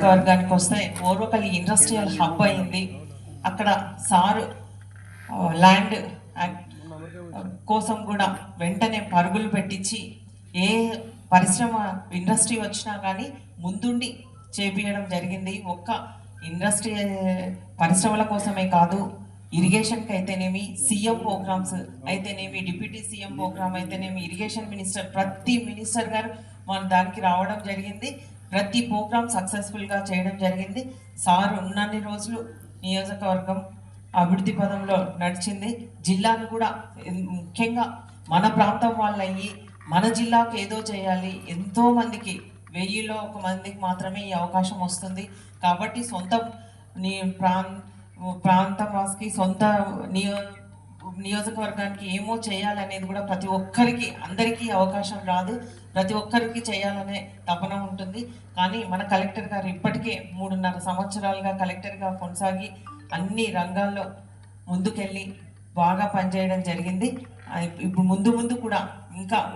వర్గానికి వస్తే ఓర్వకల్లి industrial hub అయింది. అక్కడ సారు ల్యాండ్ కోసం కూడా వెంటనే పరుగులు పెట్టించి ఏ పరిశ్రమ ఇండస్ట్రీ వచ్చినా కానీ ముందుండి చేపించడం జరిగింది. ఒక్క ఇండస్ట్రీ పరిశ్రమల కోసమే కాదు, ఇరిగేషన్కి అయితేనేమి, సీఎం ప్రోగ్రామ్స్ అయితేనేమి, డిప్యూటీ సీఎం ప్రోగ్రామ్ అయితేనేమి, ఇరిగేషన్ మినిస్టర్ ప్రతి మినిస్టర్ గారు మన దానికి రావడం జరిగింది. ప్రతి ప్రోగ్రామ్ సక్సెస్ఫుల్గా చేయడం జరిగింది. సార్ ఉన్నన్ని రోజులు నియోజకవర్గం అభివృద్ధి పదంలో నడిచింది. జిల్లాను కూడా ముఖ్యంగా మన ప్రాంతం వాళ్ళయ్యి మన జిల్లాకు ఏదో చేయాలి, ఎంతోమందికి 1000లో 1 మందికి మాత్రమే ఈ అవకాశం వస్తుంది. కాబట్టి సొంత నీ ప్రాంతం వాసికి సొంత నియోజకవర్గానికి ఏమో చేయాలనేది కూడా ప్రతి ఒక్కరికి అందరికీ అవకాశం రాదు. ప్రతి ఒక్కరికి చేయాలనే తపన ఉంటుంది. కానీ మన కలెక్టర్ గారు ఇప్పటికే 3.5 సంవత్సరాలుగా కలెక్టర్గా కొనసాగి అన్ని రంగాల్లో ముందుకెళ్ళి బాగా పనిచేయడం జరిగింది. ఇప్పుడు ముందు కూడా ఇంకా